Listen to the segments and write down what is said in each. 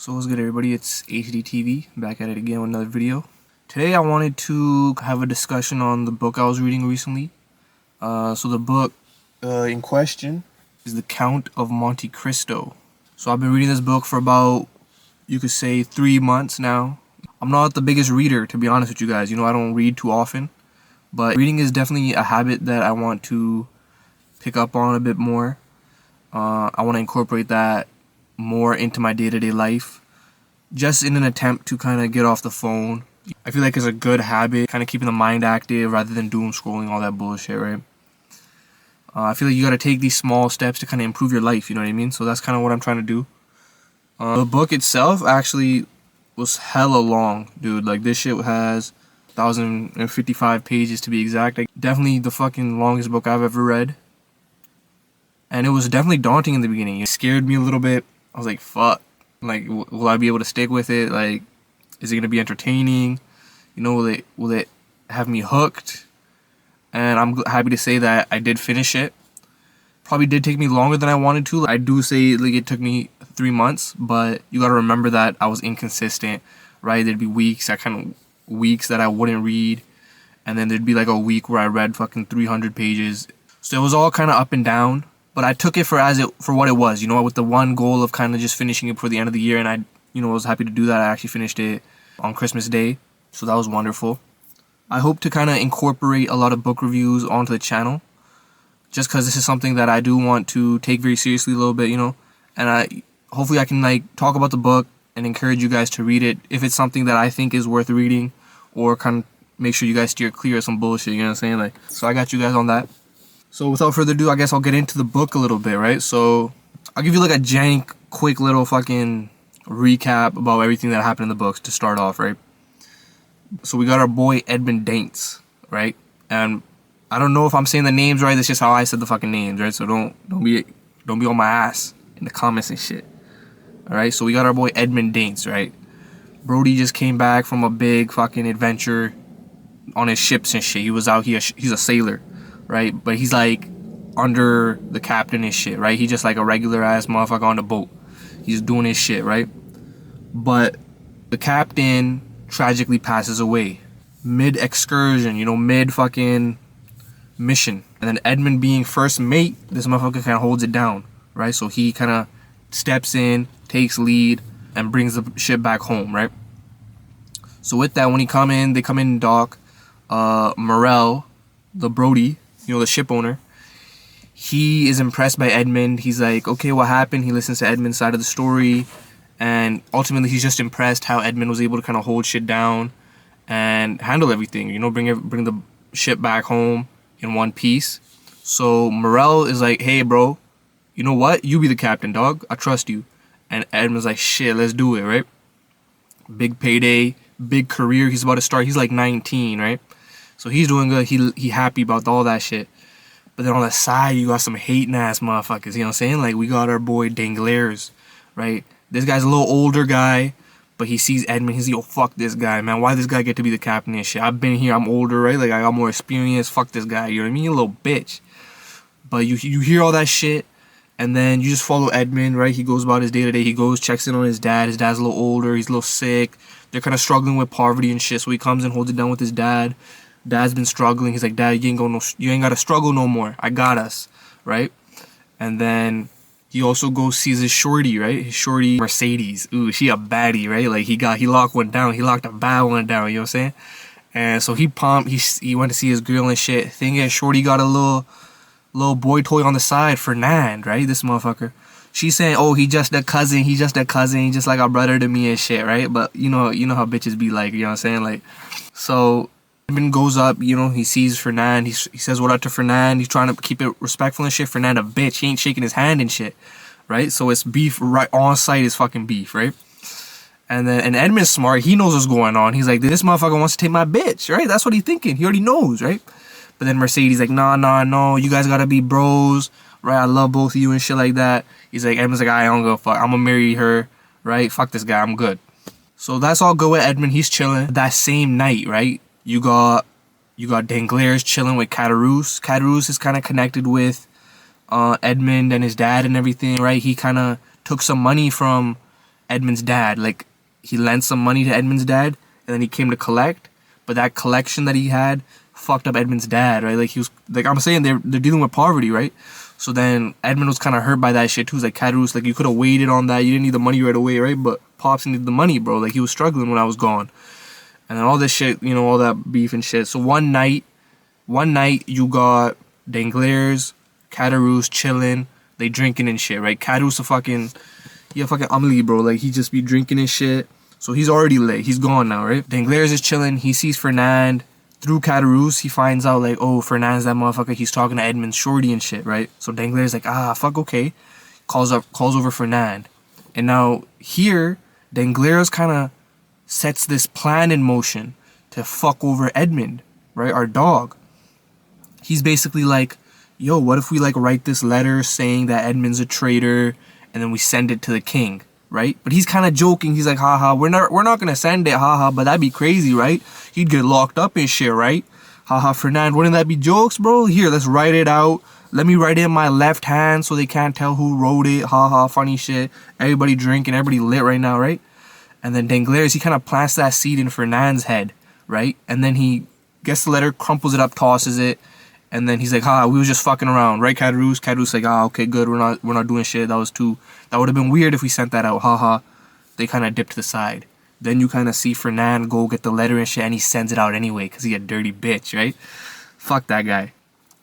So what's good, everybody? It's HDTV back at it again with another video. Today I wanted to have a discussion on the book I was reading recently. So the book in question is the Count of Monte Cristo. So I've been reading this book for about, you could say, 3 months now. I'm not the biggest reader, to be honest with you guys. I don't read too often, but reading is definitely a habit that I want to pick up on a bit more. I want to incorporate that more into my day-to-day life, just in an attempt to kind of get off the phone. I feel like it's a good habit, kind of keeping the mind active rather than doom scrolling, all that bullshit, right? I feel like you got to take these small steps to kind of improve your life, you know what I mean? So that's kind of what I'm trying to do. The book itself actually was hella long, dude. Like, this shit has 1,055 pages to be exact. Like, definitely the fucking longest book I've ever read. And it was definitely daunting in the beginning. It scared me a little bit. I was like, fuck, like, will I be able to stick with it? Like, is it going to be entertaining? Will it have me hooked? And I'm happy to say that I did finish it. Probably did take me longer than I wanted to. I do say, like, it took me 3 months, but you got to remember that I was inconsistent, right? There'd be weeks that I wouldn't read, and then there'd be like a week where I read fucking 300 pages. So it was all kind of up and down. But I took it for what it was, with the one goal of kind of just finishing it before the end of the year. And I was happy to do that. I actually finished it on Christmas Day. So that was wonderful. I hope to kind of incorporate a lot of book reviews onto the channel, just because this is something that I do want to take very seriously a little bit, And hopefully I can, like, talk about the book and encourage you guys to read it if it's something that I think is worth reading, or kind of make sure you guys steer clear of some bullshit, you know what I'm saying? Like, so I got you guys on that. So without further ado, I guess I'll get into the book a little bit, right? So I'll give you like a jank, quick little fucking recap about everything that happened in the books to start off, right? So we got our boy Edmund Dantes, right? And I don't know if I'm saying the names right. That's just how I said the fucking names, right? So don't be on my ass in the comments and shit. All right. So we got our boy Edmund Dantes, right? Brody just came back from a big fucking adventure on his ships and shit. He was out here. He's a sailor. Right, but he's like under the captain and shit, right? He's just like a regular ass motherfucker on the boat. He's doing his shit, right? But the captain tragically passes away mid excursion, mid fucking mission. And then Edmund, being first mate, this motherfucker kind of holds it down, right? So he kind of steps in, takes lead, and brings the ship back home, right? So with that, when they come in dock. Morel, the Brody, the ship owner, he is impressed by Edmund. He's like, okay, what happened? He listens to Edmund's side of the story, and ultimately he's just impressed how Edmund was able to kind of hold shit down and handle everything, bring the ship back home in one piece. So Morel is like, hey bro, you know what, you be the captain, dog, I trust you. And Edmund's like, shit, let's do it, right? Big payday, big career he's about to start. He's like 19, right? So he's doing good. He happy about all that shit. But then on the side, you got some hating ass motherfuckers. You know what I'm saying? Like, we got our boy Danglars, right? This guy's a little older guy, but he sees Edmund. He's like, yo, fuck this guy, man. Why this guy get to be the captain and shit? I've been here. I'm older, right? Like, I got more experience. Fuck this guy. You know what I mean? You little bitch. But you hear all that shit, and then you just follow Edmund, right? He goes about his day-to-day. He goes, checks in on his dad. His dad's a little older. He's a little sick. They're kind of struggling with poverty and shit. So he comes and holds it down with his dad. Dad's been struggling. He's like, Dad, you ain't gotta struggle no more. I got us, right? And then he also goes sees his shorty, right? His shorty Mercedes. Ooh, she a baddie, right? Like, he locked one down. He locked a bad one down. You know what I'm saying? And so he pumped. He went to see his girl and shit. Thing is, shorty got a little boy toy on the side, Fernand, right? This motherfucker. She's saying, oh, he just a cousin. He's just like a brother to me and shit, right? But you know how bitches be like. You know what I'm saying? Like, so Edmund goes up, he sees Fernand, he says what up to Fernand, he's trying to keep it respectful and shit. Fernand a bitch, he ain't shaking his hand and shit, right? So it's beef right on site, is fucking beef, right? And Edmund's smart, he knows what's going on. He's like, this motherfucker wants to take my bitch, right? That's what he's thinking, he already knows, right? But then Mercedes like, no, you guys gotta be bros, right? I love both of you and shit like that. He's like, Edmund's like, I don't give a fuck, I'm gonna marry her, right? Fuck this guy, I'm good. So that's all good with Edmund, he's chilling. That same night, right? You got Danglars chilling with Caderousse. Caderousse is kind of connected with Edmund and his dad and everything, right? He kind of took some money from Edmund's dad. Like, he lent some money to Edmund's dad, and then he came to collect. But that collection that he had fucked up Edmund's dad, right? Like, he was, like, I'm saying, they're dealing with poverty, right? So then Edmund was kind of hurt by that shit too. He's like, Caderousse, like, you could have waited on that. You didn't need the money right away, right? But Pops needed the money, bro. Like, he was struggling when I was gone. And then all this shit, you know, all that beef and shit. So one night you got Danglars, Caderousse chilling. They drinking and shit, right? Caderousse a fucking Amelie, bro. Like, he just be drinking and shit. So he's already lit. He's gone now, right? Danglars is chilling. He sees Fernand. Through Caderousse, he finds out, like, oh, Fernand's that motherfucker. He's talking to Edmund shorty and shit, right? So Danglars like, fuck, okay. Calls over Fernand. And now here, Danglars kind of sets this plan in motion to fuck over Edmund, right? Our dog. He's basically like, yo, what if we, like, write this letter saying that Edmund's a traitor, and then we send it to the king, right? But he's kind of joking. He's like, haha, we're not gonna send it, haha, but that'd be crazy, right? He'd get locked up and shit, right? Haha, Fernand, wouldn't that be jokes, bro? Here, let's write it out. Let me write it in my left hand so they can't tell who wrote it. Haha, funny shit. Everybody drinking, everybody lit right now, right? And then Danglars, he kind of plants that seed in Fernand's head, right? And then he gets the letter, crumples it up, tosses it, and then he's like, we was just fucking around, right, Caderousse? Caderousse like, okay, good, we're not doing shit. That would have been weird if we sent that out, haha. They kind of dipped to the side. Then you kind of see Fernand go get the letter and shit, and he sends it out anyway, because he a dirty bitch, right? Fuck that guy.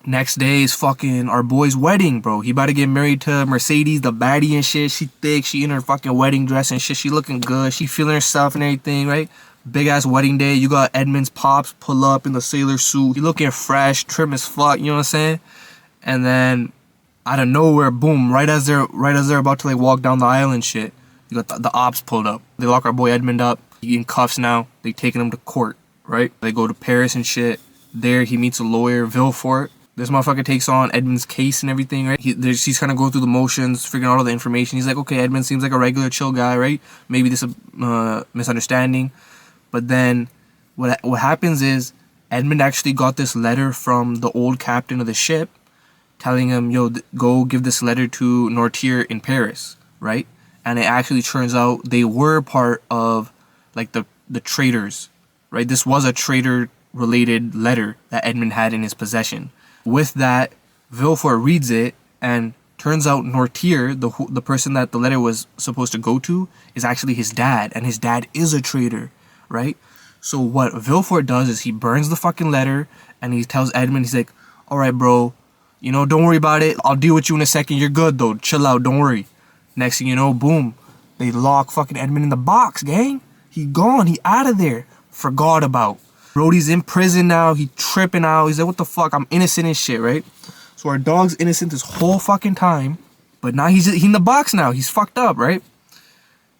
Next day is fucking our boy's wedding, bro. He about to get married to Mercedes, the baddie and shit. She thick, she in her fucking wedding dress and shit. She looking good, she feeling herself and everything, right? Big ass wedding day. You got Edmund's pops pull up in the sailor suit. He looking fresh, trim as fuck, you know what I'm saying? And then out of nowhere, boom, right as they're about to, like, walk down the aisle and shit, you got the ops pulled up. They lock our boy Edmund up. He in cuffs now. They taking him to court, right? They go to Paris and shit. There he meets a lawyer, Villefort. This motherfucker takes on Edmund's case and everything, right? He's kind of going through the motions, figuring out all the information. He's like, okay, Edmund seems like a regular chill guy, right? Maybe this is a misunderstanding. But then what happens is Edmund actually got this letter from the old captain of the ship telling him, yo, go give this letter to Noirtier in Paris, right? And it actually turns out they were part of, like, the traitors, right? This was a traitor-related letter that Edmund had in his possession. With that, Villefort reads it, and turns out Noirtier, the person that the letter was supposed to go to, is actually his dad, and his dad is a traitor, right? So what Villefort does is he burns the fucking letter, and he tells Edmund, he's like, all right, bro, you know, don't worry about it. I'll deal with you in a second. You're good, though. Chill out. Don't worry. Next thing you know, boom, they lock fucking Edmund in the box, gang. He gone. He out of there. Forgot about. Brody's in prison now. He tripping out. He's like, what the fuck? I'm innocent and shit, right? So our dog's innocent this whole fucking time. But now he's in the box now. He's fucked up, right?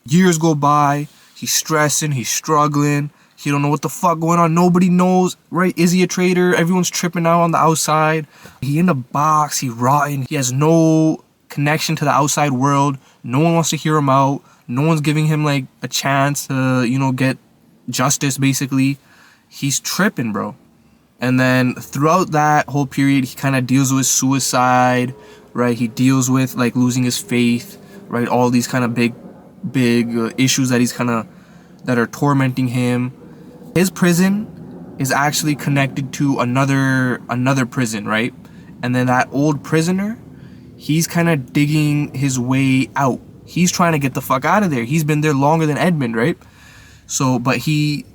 Years go by. He's stressing. He's struggling. He don't know what the fuck going on. Nobody knows, right? Is he a traitor? Everyone's tripping out on the outside. He in the box. He rotten. He has no connection to the outside world. No one wants to hear him out. No one's giving him, like, a chance to, you know, get justice, basically. He's tripping, bro. And then throughout that whole period, he kind of deals with suicide, right? He deals with, like, losing his faith, right? All these kind of big issues that that are tormenting him. His prison is actually connected to another prison, right? And then that old prisoner, he's kind of digging his way out. He's trying to get the fuck out of there. He's been there longer than Edmund, right? So, but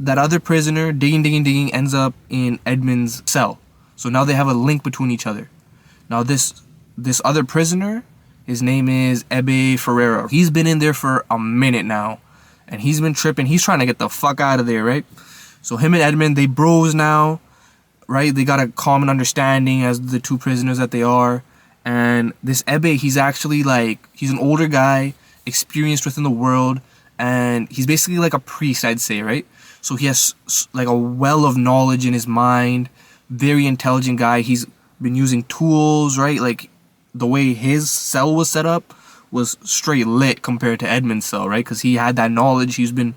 that other prisoner, digging, ends up in Edmund's cell. So now they have a link between each other. Now this other prisoner, his name is Ebe Ferreira. He's been in there for a minute now. And he's been tripping. He's trying to get the fuck out of there, right? So him and Edmund, they bros now, right? They got a common understanding as the two prisoners that they are. And this Ebe, he's actually like, he's an older guy, experienced within the world. And he's basically like a priest, I'd say, right? So he has like a well of knowledge in his mind. Very intelligent guy. He's been using tools, right? Like the way his cell was set up was straight lit compared to Edmund's cell, right? Because he had that knowledge. He's been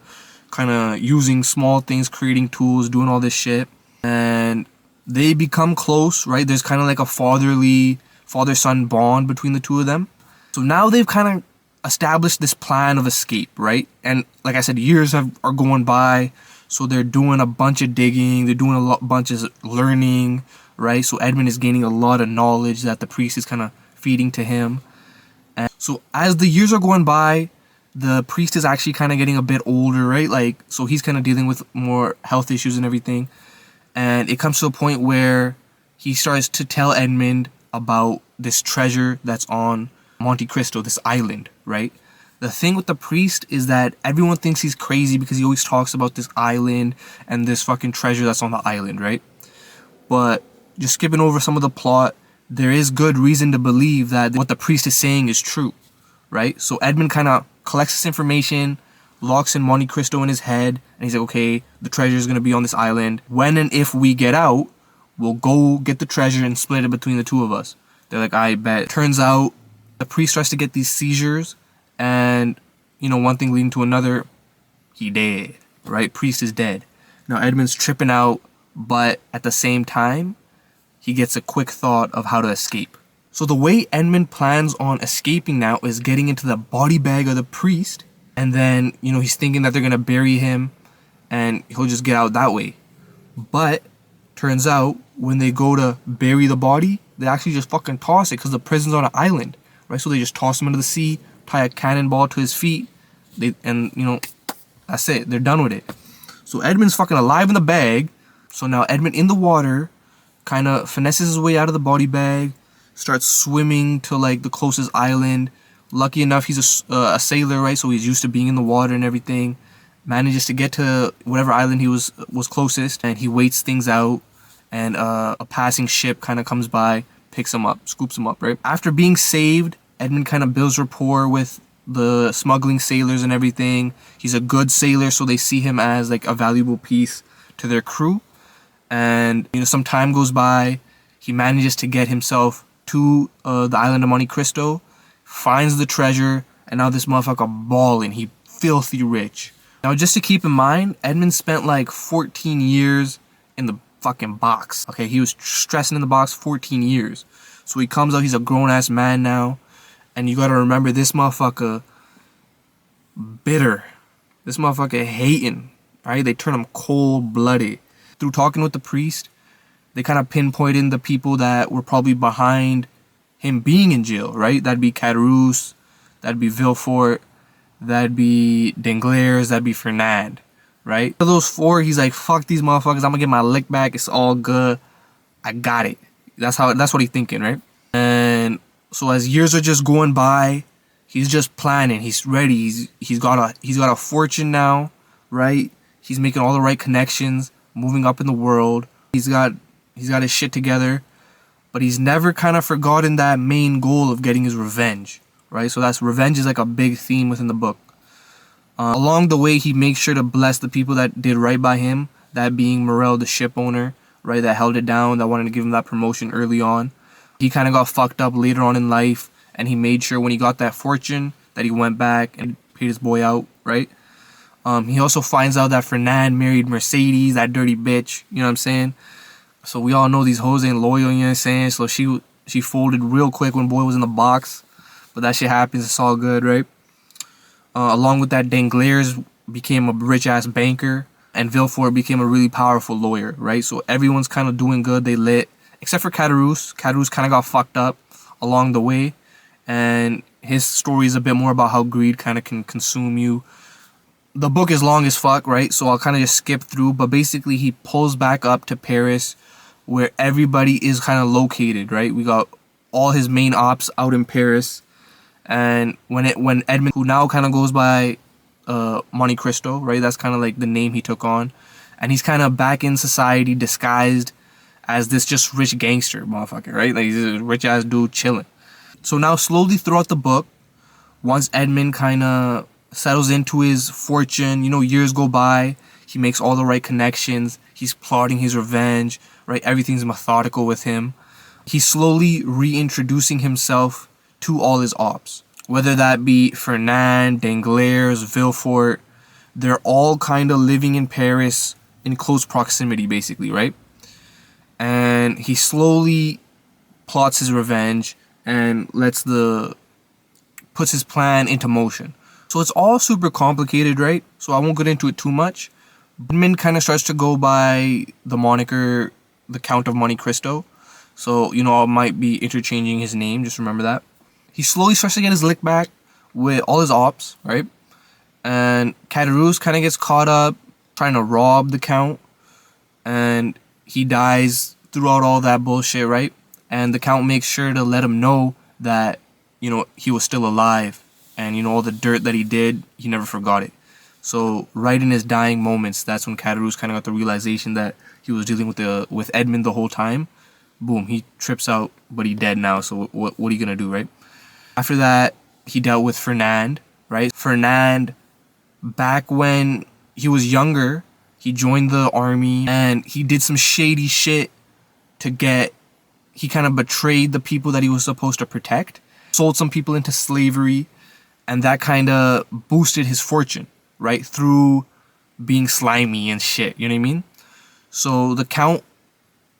kind of using small things, creating tools, doing all this shit. And they become close, right? There's kind of like a father-son bond between the two of them. So now they've kind of established this plan of escape, right? And like I said, years are going by, so they're doing a bunch of digging, they're doing bunch of learning, right? So Edmund is gaining a lot of knowledge that the priest is kind of feeding to him. And so as the years are going by, the priest is actually kind of getting a bit older, right? Like, so he's kind of dealing with more health issues and everything. And it comes to a point where he starts to tell Edmund about this treasure that's on Monte Cristo, this island, right? The thing with the priest is that everyone thinks he's crazy because he always talks about this island and this fucking treasure that's on the island, right? But just skipping over some of the plot, there is good reason to believe that what the priest is saying is true, right? So Edmund kind of collects this information, locks in Monte Cristo in his head, and he's like, okay, the treasure is going to be on this island. When and if we get out, we'll go get the treasure and split it between the two of us. They're like, I bet. Turns out the priest starts to get these seizures, and, you know, one thing leading to another, he dead, right? Priest is dead. Now Edmund's tripping out, but at the same time, he gets a quick thought of how to escape. So the way Edmund plans on escaping now is getting into the body bag of the priest, and then, you know, he's thinking that they're gonna bury him and he'll just get out that way. But turns out when they go to bury the body, they actually just fucking toss it because the prison's on an island, right? So they just toss him into the sea, tie a cannonball to his feet, and you know, that's it. They're done with it. So Edmund's fucking alive in the bag. So now Edmund in the water kind of finesses his way out of the body bag, starts swimming to like the closest island. Lucky enough, he's a sailor, right? So he's used to being in the water and everything. Manages to get to whatever island he was closest, and he waits things out. And a passing ship kind of comes by, picks him up, scoops him up, right? After being saved, Edmund kind of builds rapport with the smuggling sailors and everything. He's a good sailor, so they see him as like a valuable piece to their crew. And, you know, some time goes by. He manages to get himself to the island of Monte Cristo, finds the treasure, and now this motherfucker balling. He filthy rich. Now, just to keep in mind, Edmund spent like 14 years in the fucking box. Okay, he was stressing in the box 14 years. So he comes out, he's a grown-ass man now. And you gotta remember, this motherfucker bitter. This motherfucker hating, right? They turn him cold-blooded. Through talking with the priest, they kind of pinpointed the people that were probably behind him being in jail, right? That'd be Caderousse, that'd be Villefort, that'd be Danglars, that'd be Fernand, right? For those four, he's like, fuck these motherfuckers, I'm gonna get my lick back, it's all good, I got it. That's what he's thinking, right? And so as years are just going by, he's just planning, he's ready, he's got a fortune now, right? He's making all the right connections, moving up in the world. He's got his shit together, but he's never kind of forgotten that main goal of getting his revenge, right? So that's revenge is like a big theme within the book. Along the way, he makes sure to bless the people that did right by him, that being Morel, the ship owner, right, that held it down, that wanted to give him that promotion early on. He kind of got fucked up later on in life, and he made sure when he got that fortune that he went back and paid his boy out, right? He also finds out that Fernand married Mercedes, that dirty bitch, you know what I'm saying? So we all know these hoes ain't loyal, you know what I'm saying? So she folded real quick when boy was in the box. But that shit happens, it's all good, right? Along with that, Danglars became a rich-ass banker, and Villefort became a really powerful lawyer, right? So everyone's kind of doing good, they lit. Except for Caderousse. Caderousse kind of got fucked up along the way. And his story is a bit more about how greed kind of can consume you. The book is long as fuck, right? So I'll kind of just skip through. But basically, he pulls back up to Paris, where everybody is kind of located, right? We got all his main ops out in Paris. And when Edmund, who now kind of goes by Monte Cristo, right? That's kind of like the name he took on. And he's kind of back in society, disguised as this just rich gangster motherfucker, right? Like, he's a rich-ass dude chilling. So now, slowly throughout the book, once Edmund kind of settles into his fortune, you know, years go by, he makes all the right connections, he's plotting his revenge, right? Everything's methodical with him. He's slowly reintroducing himself to all his ops. Whether that be Fernand, Danglars, Villefort, they're all kind of living in Paris in close proximity, basically, right? And he slowly plots his revenge and lets the puts his plan into motion. So it's all super complicated, right? So I won't get into it too much. Edmund kind of starts to go by the moniker, the Count of Monte Cristo. So, I might be interchanging his name, just remember that. He slowly starts to get his lick back with all his ops, right? And Caderousse kind of gets caught up trying to rob the Count. And he dies throughout all that bullshit, right? And the Count makes sure to let him know that, he was still alive. And, all the dirt that he did, he never forgot it. So right in his dying moments, that's when Caderousse kind of got the realization that he was dealing with Edmund the whole time. Boom, he trips out, but he's dead now. So what are you gonna do, right? After that, he dealt with Fernand, right? Fernand, back when he was younger, he joined the army and he did some shady shit he kind of betrayed the people that he was supposed to protect, sold some people into slavery, and that kind of boosted his fortune, right? Through being slimy and shit, you know what I mean? So the Count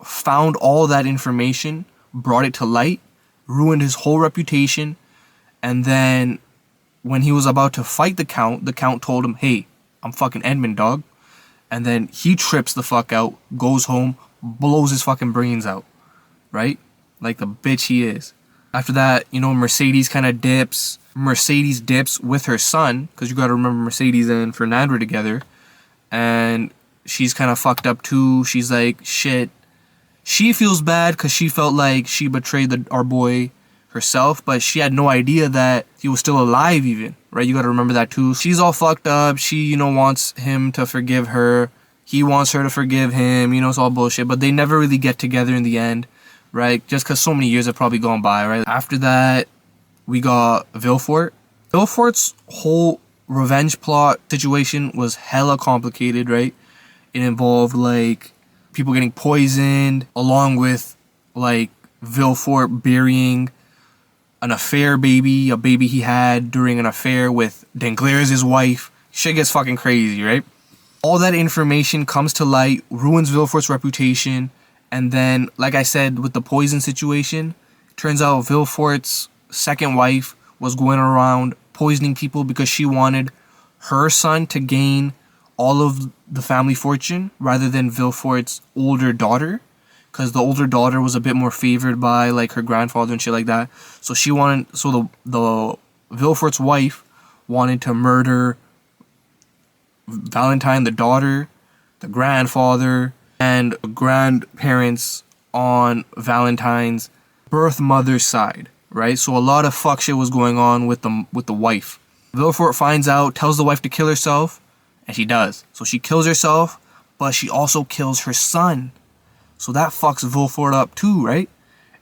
found all that information, brought it to light, ruined his whole reputation, and then when he was about to fight the Count told him, hey, I'm fucking Edmund, dog. And then he trips the fuck out, goes home, blows his fucking brains out, right? Like the bitch he is. After that, Mercedes kind of dips. Mercedes dips with her son, because you got to remember Mercedes and Fernand were together, and she's kind of fucked up too. She's like, shit. She feels bad because she felt like she betrayed our boy herself, but she had no idea that he was still alive even, right? You got to remember that too. She's all fucked up. She, wants him to forgive her. He wants her to forgive him. It's all bullshit, but they never really get together in the end, right? Just because so many years have probably gone by, right? After that, we got Villefort. Villefort's whole revenge plot situation was hella complicated, right? It involved, people getting poisoned, along with, Villefort burying an affair baby, a baby he had during an affair with Danglars' wife. Shit gets fucking crazy, right? All that information comes to light, ruins Villefort's reputation, and then, like I said, with the poison situation, turns out Villefort's second wife was going around poisoning people because she wanted her son to gain all of the family fortune rather than Villefort's older daughter, because the older daughter was a bit more favored by her grandfather and shit like that. So the Villefort's wife wanted to murder Valentine, the daughter, the grandfather, and grandparents on Valentine's birth mother's side, right? So a lot of fuck shit was going on with the wife. Villefort finds out, tells the wife to kill herself, and she does. So she kills herself, but she also kills her son. So that fucks Villefort up too, right?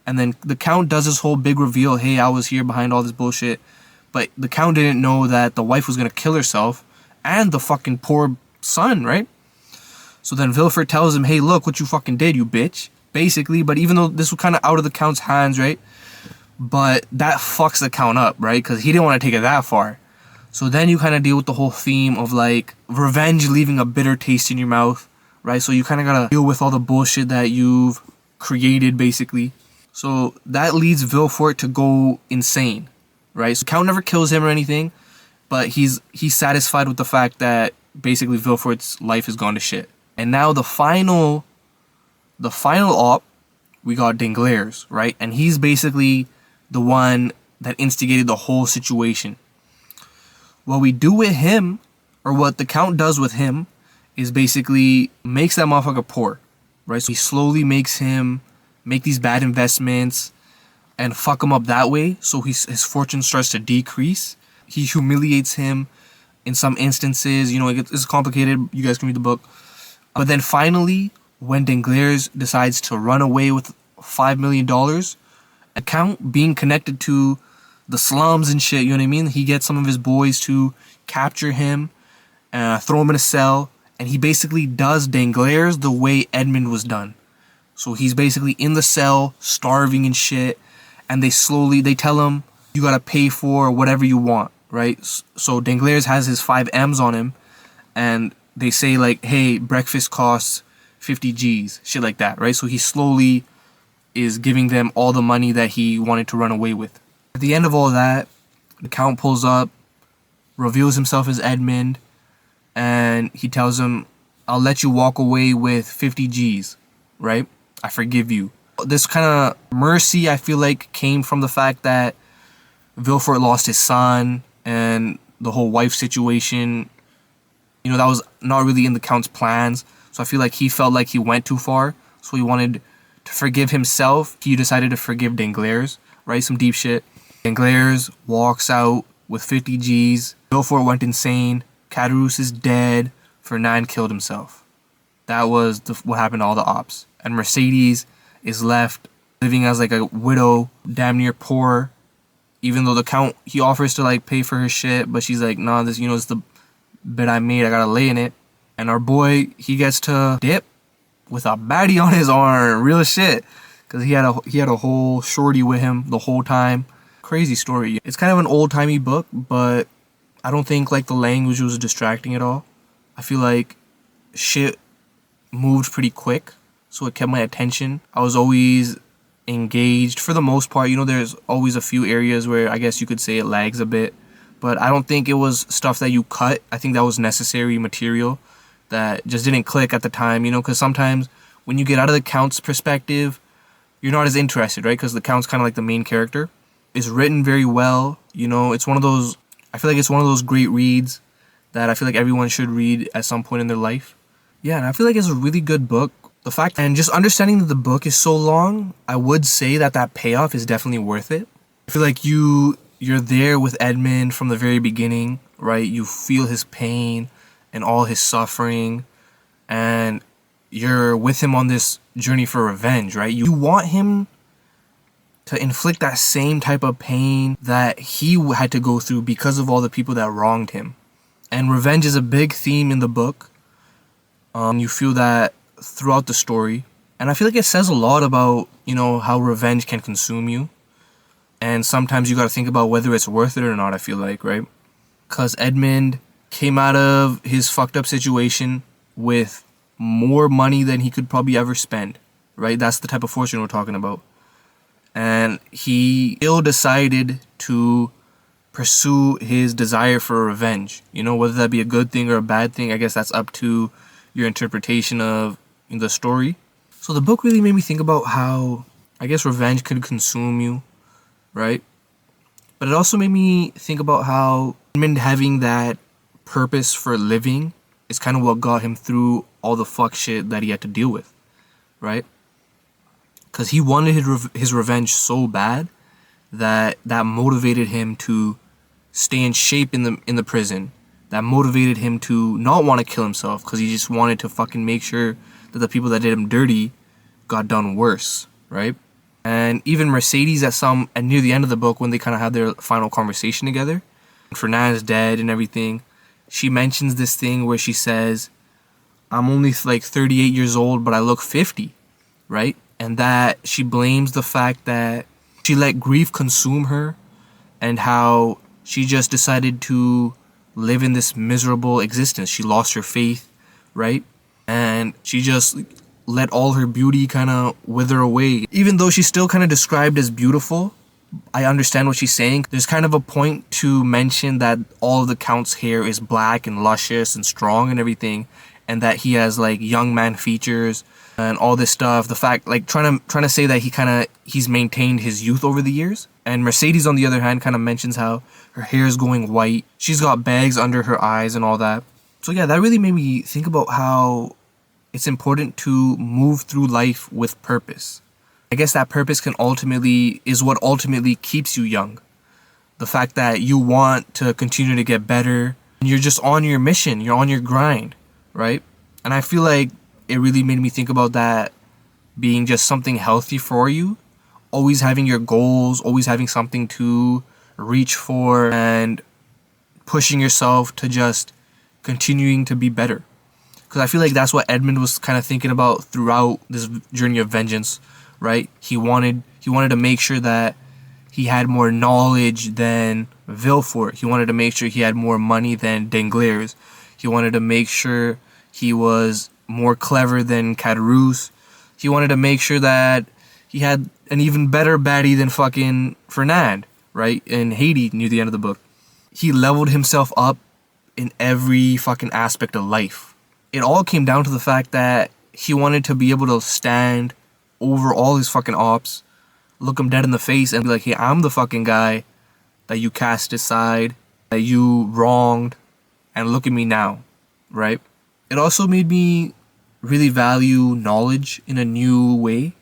And then the Count does this whole big reveal, hey, I was here behind all this bullshit. But the Count didn't know that the wife was going to kill herself and the fucking poor son, right? So then Villefort tells him, hey, look what you fucking did, you bitch. Basically, but even though this was kind of out of the Count's hands, right? But that fucks the Count up, right? Because he didn't want to take it that far. So then you kind of deal with the whole theme of revenge leaving a bitter taste in your mouth, right? So you kind of got to deal with all the bullshit that you've created, basically. So that leads Villefort to go insane, right? So Count never kills him or anything, but he's satisfied with the fact that basically Villefort's life has gone to shit. And now the final op, we got Danglars, right? And he's basically the one that instigated the whole situation. What we do with him, or what the Count does with him, is basically makes that motherfucker poor, right? So he slowly makes him make these bad investments and fuck him up that way, so his fortune starts to decrease. He humiliates him in some instances. It's complicated. You guys can read the book. But then finally, when Danglars decides to run away with $5 million, the Count, being connected to the slums and shit, you know what I mean? He gets some of his boys to capture him, throw him in a cell, and he basically does Danglars the way Edmund was done. So he's basically in the cell, starving and shit, and they tell him, you gotta pay for whatever you want, right? So Danglars has his 5 M's on him, and they say hey, breakfast costs 50 G's, shit like that, right? So he slowly is giving them all the money that he wanted to run away with. At the end of all that, The Count pulls up, reveals himself as Edmund, and he tells him, I'll let you walk away with 50 G's, right? I forgive you. This kind of mercy, I feel like, came from the fact that Villefort lost his son and the whole wife situation. You know, that was not really in the Count's plans. So I feel like he felt like he went too far. So he wanted to forgive himself. He decided to forgive Danglars, right? Some deep shit. Danglars walks out with 50 G's. Villefort went insane. Caderousse is dead. Fernand killed himself. That was what happened to all the ops. And Mercedes is left living as like a widow, damn near poor. Even though the Count, he offers to like pay for her shit, but she's like, nah, this, it's the bed I made, I gotta lay in it. And our boy, he gets to dip with a baddie on his arm, real shit. Cause he had a whole shorty with him the whole time. Crazy story. It's kind of an old-timey book, but I don't think like the language was distracting at all. I feel like shit moved pretty quick, so it kept my attention. I was always engaged for the most part. There's always a few areas where I guess you could say it lags a bit, but I don't think it was stuff that you cut. I think that was necessary material that just didn't click at the time, because sometimes when you get out of the Count's perspective, you're not as interested, right? Because the Count's kind of like the main character. It's written very well. It's one of those, I feel like it's one of those great reads that I feel like everyone should read at some point in their life. Yeah, and I feel like it's a really good book. The fact, and just understanding that the book is so long, I would say that payoff is definitely worth it. I feel like you're there with Edmund from the very beginning, right? You feel his pain and all his suffering, and you're with him on this journey for revenge, right? You want him to inflict that same type of pain that he had to go through because of all the people that wronged him. And revenge is a big theme in the book. You feel that throughout the story. And I feel like it says a lot about, how revenge can consume you. And sometimes you got to think about whether it's worth it or not, I feel like, right? Because Edmund came out of his fucked up situation with more money than he could probably ever spend, right? That's the type of fortune we're talking about. And he still decided to pursue his desire for revenge. Whether that be a good thing or a bad thing, I guess that's up to your interpretation of the story. So the book really made me think about how, I guess, revenge could consume you, right? But it also made me think about how Edmund having that purpose for living is kind of what got him through all the fuck shit that he had to deal with, right? Because he wanted his revenge so bad that motivated him to stay in shape in the prison. That motivated him to not want to kill himself because he just wanted to fucking make sure that the people that did him dirty got done worse, right? And even Mercedes at near the end of the book, when they kind of had their final conversation together, Fernand's dead and everything, she mentions this thing where she says, I'm only like 38 years old, but I look 50, right? And that she blames the fact that she let grief consume her and how she just decided to live in this miserable existence. She lost her faith, right? And she just let all her beauty kind of wither away. Even though she's still kind of described as beautiful, I understand what she's saying. There's kind of a point to mention that all of the Count's hair is black and luscious and strong and everything, and that he has like young man features and all this stuff. The fact, like, trying to say that he's maintained his youth over the years. And Mercedes, on the other hand, kind of mentions how her hair is going white. She's got bags under her eyes and all that. So yeah, that really made me think about how it's important to move through life with purpose. I guess that purpose is what ultimately keeps you young. The fact that you want to continue to get better. And you're just on your mission. You're on your grind, right? And I feel like it really made me think about that being just something healthy for you. Always having your goals, always having something to reach for, and pushing yourself to just continuing to be better. Because I feel like that's what Edmund was kind of thinking about throughout this journey of vengeance, right? He wanted to make sure that he had more knowledge than Villefort. He wanted to make sure he had more money than Danglars. He wanted to make sure he was more clever than Caderousse. He wanted to make sure that he had an even better baddie than fucking Fernand, right? In Haiti, near the end of the book. He leveled himself up in every fucking aspect of life. It all came down to the fact that he wanted to be able to stand over all his fucking ops, look him dead in the face and be like, hey, I'm the fucking guy that you cast aside, that you wronged, and look at me now, right? It also made me really value knowledge in a new way,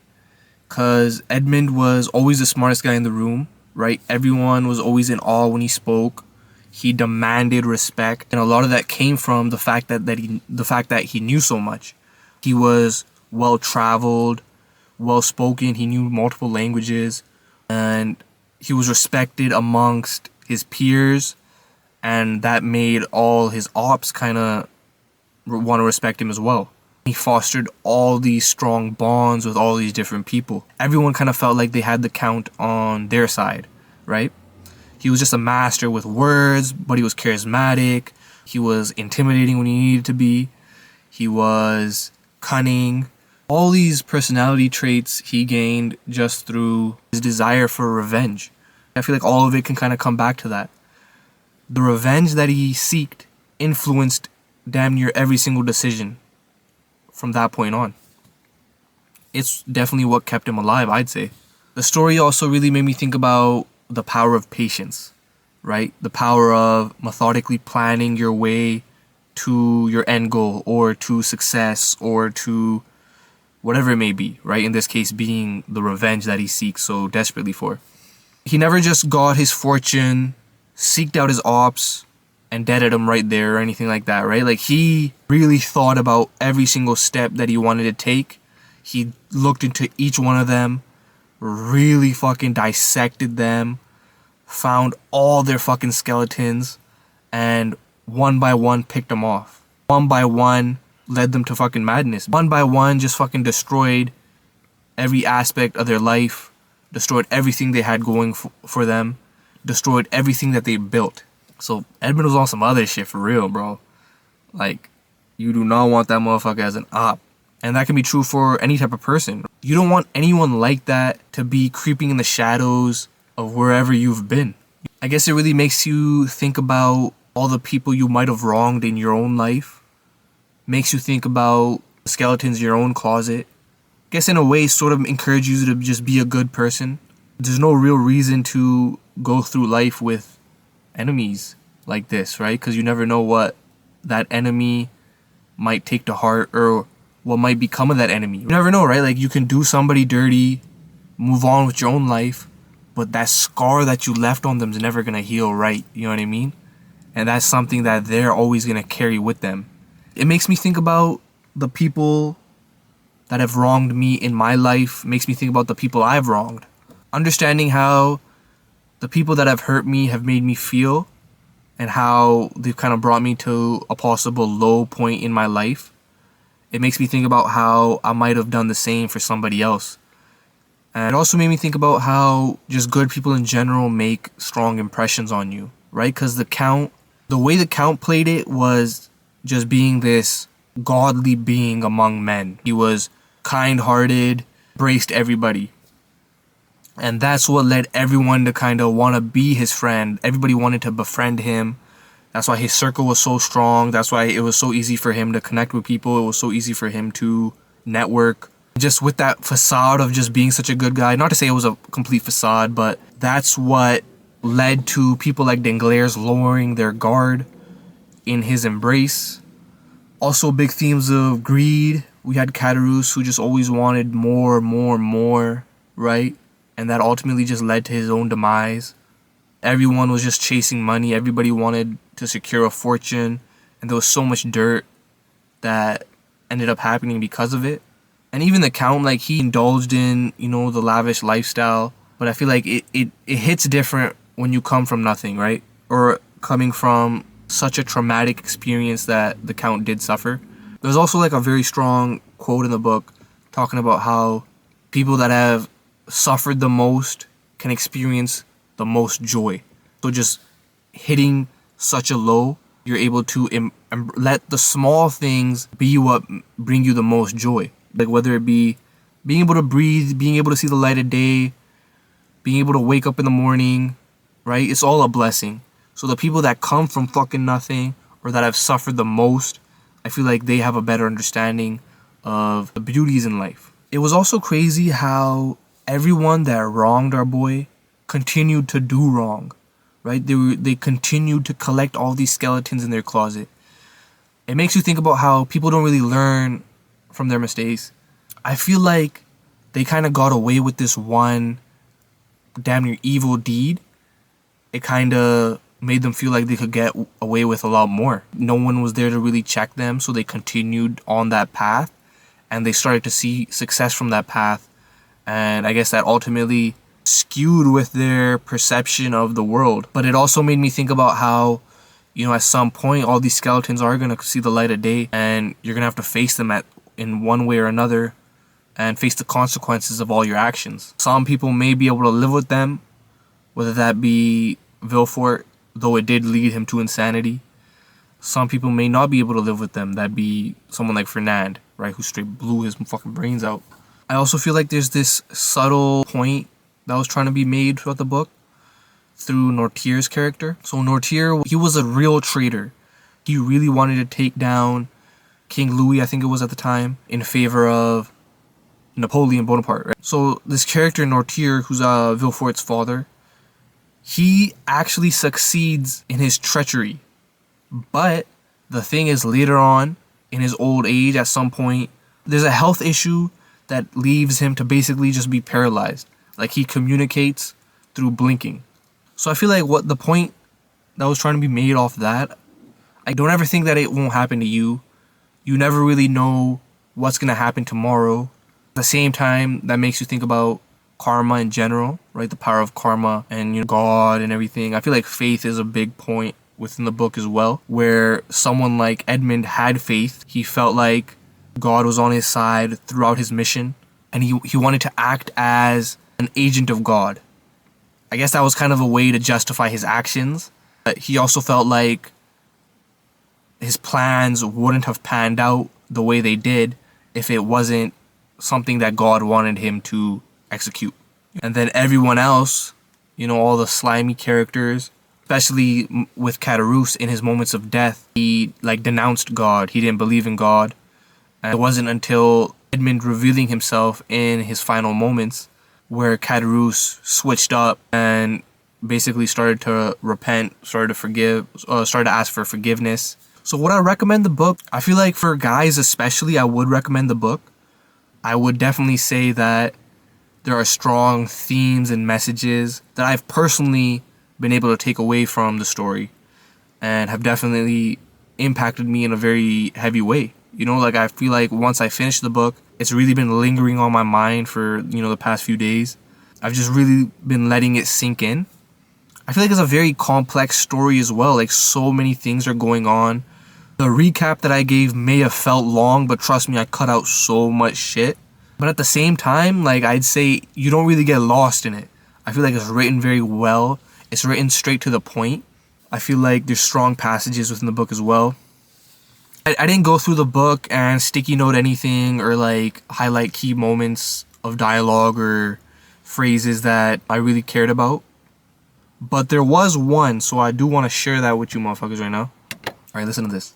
because Edmund was always the smartest guy in the room, right? Everyone was always in awe when he spoke. He demanded respect, and a lot of that came from the fact that he knew so much. He was well traveled, well spoken. He knew multiple languages, and he was respected amongst his peers, and that made all his ops kind of want to respect him as well. He fostered all these strong bonds with all these different people. Everyone kind of felt like they had the Count on their side, right? He was just a master with words, but he was charismatic. He was intimidating when he needed to be. He was cunning. All these personality traits he gained just through his desire for revenge. I feel like all of it can kind of come back to that. The revenge that he sought influenced damn near every single decision from that point on. It's definitely what kept him alive, I'd say. The story also really made me think about the power of patience, right? The power of methodically planning your way to your end goal, or to success, or to whatever it may be, right? In this case being the revenge that he seeks so desperately for. He never just got his fortune, seeked out his ops, and deaded him right there or anything like that, right? Like, he really thought about every single step that he wanted to take. He looked into each one of them, really fucking dissected them, found all their fucking skeletons, and one by one picked them off. One by one led them to fucking madness. One by one just fucking destroyed every aspect of their life, destroyed everything they had going for them, destroyed everything that they built. So Edmund was on some other shit for real, bro. Like, you do not want that motherfucker as an op. And that can be true for any type of person. You don't want anyone like that to be creeping in the shadows of wherever you've been. I guess it really makes you think about all the people you might have wronged in your own life. Makes you think about skeletons in your own closet. I guess in a way sort of encourages you to just be a good person. There's no real reason to go through life with enemies like this, right? Because you never know what that enemy might take to heart, or what might become of that enemy. You never know, right? Like, you can do somebody dirty, move on with your own life, but that scar that you left on them is never gonna heal right, you know what I mean? And that's something that they're always gonna carry with them. It makes me think about the people that have wronged me in my life, makes me think about the people I've wronged. Understanding how the people that have hurt me have made me feel, and how they've kind of brought me to a possible low point in my life. It makes me think about how I might have done the same for somebody else. And it also made me think about how just good people in general make strong impressions on you, right? Because the way the Count played it was just being this godly being among men. He was kind-hearted, embraced everybody. And that's what led everyone to kind of want to be his friend. Everybody wanted to befriend him. That's why his circle was so strong. That's why it was so easy for him to connect with people. It was so easy for him to network. Just with that facade of just being such a good guy. Not to say it was a complete facade, but that's what led to people like Danglars lowering their guard in his embrace. Also, big themes of greed. We had Caderousse, who just always wanted more, right? And that ultimately just led to his own demise. Everyone was just chasing money. Everybody wanted to secure a fortune. And there was so much dirt that ended up happening because of it. And even the Count, like, he indulged in, you know, the lavish lifestyle. But I feel like it hits different when you come from nothing, right? Or coming from such a traumatic experience that the Count did suffer. There's also like a very strong quote in the book talking about how people that have suffered the most can experience the most joy. So just hitting such a low, you're able to let the small things be what bring you the most joy. Like, whether it be being able to breathe, being able to see the light of day, being able to wake up in the morning, right? It's all a blessing. So the people that come from fucking nothing or that have suffered the most, I feel like they have a better understanding of the beauties in life. It was also crazy how everyone that wronged our boy continued to do wrong, right? They continued to collect all these skeletons in their closet. It makes you think about how people don't really learn from their mistakes. I feel like they kind of got away with this one damn near evil deed. It kind of made them feel like they could get away with a lot more. No one was there to really check them, so they continued on that path, and they started to see success from that path. And I guess that ultimately skewed with their perception of the world. But it also made me think about how, you know, at some point all these skeletons are going to see the light of day, and you're going to have to face them in one way or another and face the consequences of all your actions. Some people may be able to live with them, whether that be Villefort, though it did lead him to insanity. Some people may not be able to live with them. That'd be someone like Fernand, right, who straight blew his fucking brains out. I also feel like there's this subtle point that was trying to be made throughout the book through Nortier's character. So Nortier, he was a real traitor. He really wanted to take down King Louis, I think it was at the time, in favor of Napoleon Bonaparte, right? So this character Nortier, who's Villefort's father, he actually succeeds in his treachery. But the thing is, later on, in his old age, at some point, there's a health issue that leaves him to basically just be paralyzed. Like, he communicates through blinking. So I feel like what the point that was trying to be made off that, I don't ever think that it won't happen to you. You never really know what's going to happen tomorrow. At the same time, that makes you think about karma in general, right? The power of karma and, you know, God and everything. I feel like faith is a big point within the book as well, where someone like Edmund had faith. He felt like God was on his side throughout his mission, and he wanted to act as an agent of God. I guess that was kind of a way to justify his actions. But he also felt like his plans wouldn't have panned out the way they did if it wasn't something that God wanted him to execute. And then everyone else, you know, all the slimy characters, especially with Caderousse in his moments of death, he like denounced God. He didn't believe in God. And it wasn't until Edmund revealing himself in his final moments where Caderousse switched up and basically started to repent, started to forgive, started to ask for forgiveness. So would I recommend the book? I feel like for guys especially, I would recommend the book. I would definitely say that there are strong themes and messages that I've personally been able to take away from the story and have definitely impacted me in a very heavy way. You know, like I feel like once I finish the book, it's really been lingering on my mind for, you know, the past few days. I've just really been letting it sink in. I feel like it's a very complex story as well. Like, so many things are going on. The recap that I gave may have felt long, but trust me, I cut out so much shit. But at the same time, like, I'd say you don't really get lost in it. I feel like it's written very well. It's written straight to the point. I feel like there's strong passages within the book as well. I didn't go through the book and sticky note anything or like highlight key moments of dialogue or phrases that I really cared about. But there was one, so I do want to share that with you motherfuckers right now. Alright, listen to this.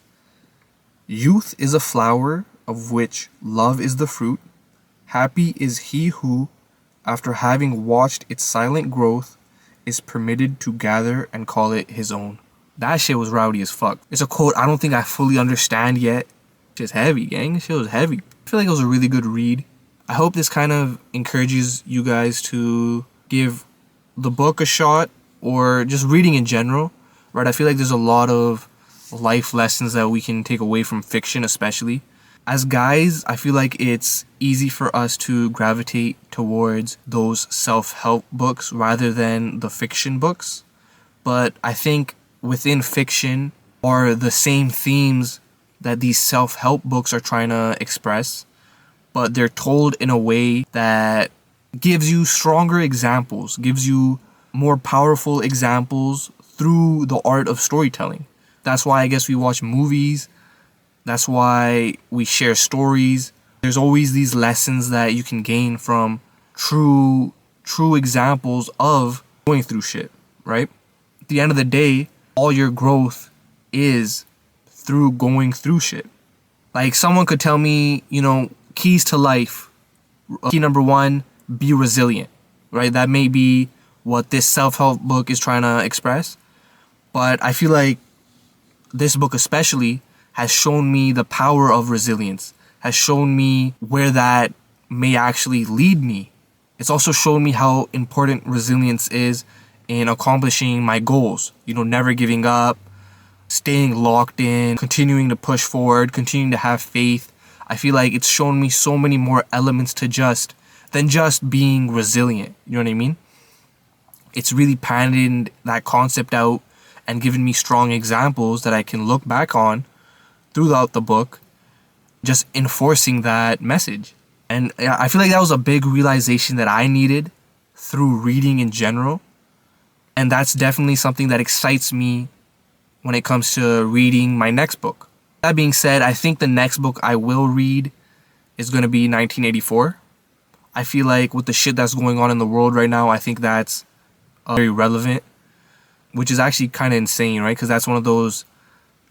Youth is a flower of which love is the fruit. Happy is he who, after having watched its silent growth, is permitted to gather and call it his own. That shit was rowdy as fuck. It's a quote I don't think I fully understand yet. It's heavy, gang. This shit was heavy. I feel like it was a really good read. I hope this kind of encourages you guys to give the book a shot or just reading in general, right? I feel like there's a lot of life lessons that we can take away from fiction, especially. As guys, I feel like it's easy for us to gravitate towards those self-help books rather than the fiction books. But I think within fiction are the same themes that these self-help books are trying to express, but they're told in a way that gives you stronger examples, gives you more powerful examples through the art of storytelling. That's why I guess we watch movies. That's why we share stories. There's always these lessons that you can gain from true examples of going through shit. right? At the end of the day, all your growth is through going through shit. Like, someone could tell me, keys to life. Key number one, be resilient, right? That may be what this self-help book is trying to express. But I feel like this book especially has shown me the power of resilience, has shown me where that may actually lead me. It's also shown me how important resilience is in accomplishing my goals. Never giving up, staying locked in, continuing to push forward, continuing to have faith. I feel like it's shown me so many more elements than just being resilient. You know what I mean? It's really painted that concept out and given me strong examples that I can look back on throughout the book, just enforcing that message. And I feel like that was a big realization that I needed through reading in general. And that's definitely something that excites me when it comes to reading my next book. That being said, I think the next book I will read is going to be 1984. I feel like with the shit that's going on in the world right now, I think that's very relevant, which is actually kind of insane, right? Because that's one of those,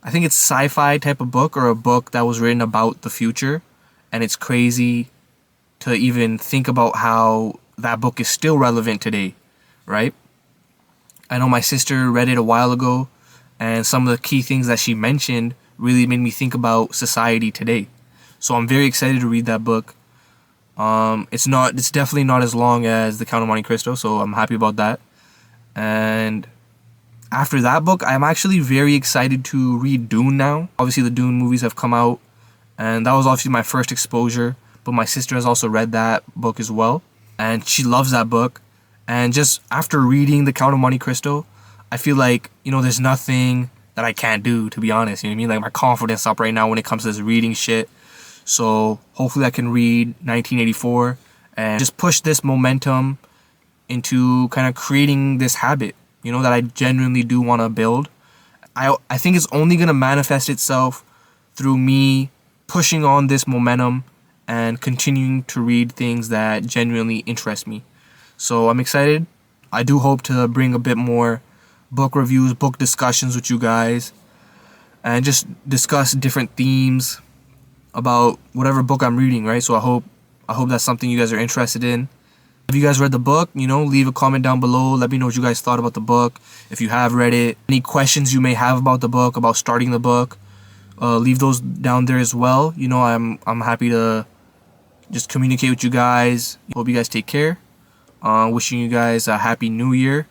I think it's sci-fi type of book, or a book that was written about the future. And it's crazy to even think about how that book is still relevant today, right? I know my sister read it a while ago, and some of the key things that she mentioned really made me think about society today. So I'm very excited to read that book. It's definitely not as long as The Count of Monte Cristo, so I'm happy about that. And after that book, I'm actually very excited to read Dune now. Obviously, the Dune movies have come out, and that was obviously my first exposure. But my sister has also read that book as well, and she loves that book. And just after reading The Count of Monte Cristo, I feel like, there's nothing that I can't do, to be honest. You know what I mean? Like, my confidence up right now when it comes to this reading shit. So hopefully I can read 1984 and just push this momentum into kind of creating this habit, that I genuinely do want to build. I think it's only going to manifest itself through me pushing on this momentum and continuing to read things that genuinely interest me. So I'm excited. I do hope to bring a bit more book reviews, book discussions with you guys, and just discuss different themes about whatever book I'm reading, right? So I hope that's something you guys are interested in. If you guys read the book, leave a comment down below. Let me know what you guys thought about the book. If you have read it, any questions you may have about the book, about starting the book, leave those down there as well. I'm happy to just communicate with you guys. Hope you guys take care. Wishing you guys a happy new year.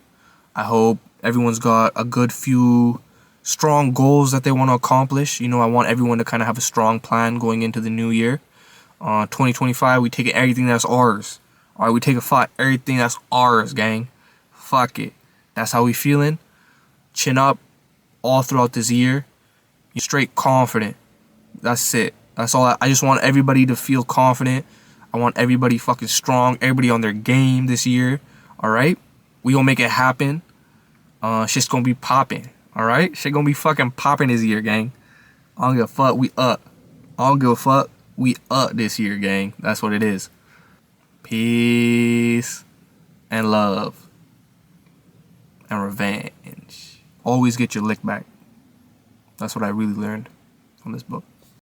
I hope everyone's got a good few strong goals that they want to accomplish. I want everyone to kind of have a strong plan going into the new year. 2025, we take everything that's ours. All right, we take everything that's ours, gang. Fuck it. That's how we feeling. Chin up all throughout this year. You're straight confident. That's it. That's all. I just want everybody to feel confident. I want everybody fucking strong. Everybody on their game this year. All right? We gonna make it happen. Shit's gonna be popping. All right? Shit gonna be fucking popping this year, gang. I don't give a fuck. We up. I don't give a fuck. We up this year, gang. That's what it is. Peace and love and revenge. Always get your lick back. That's what I really learned from this book.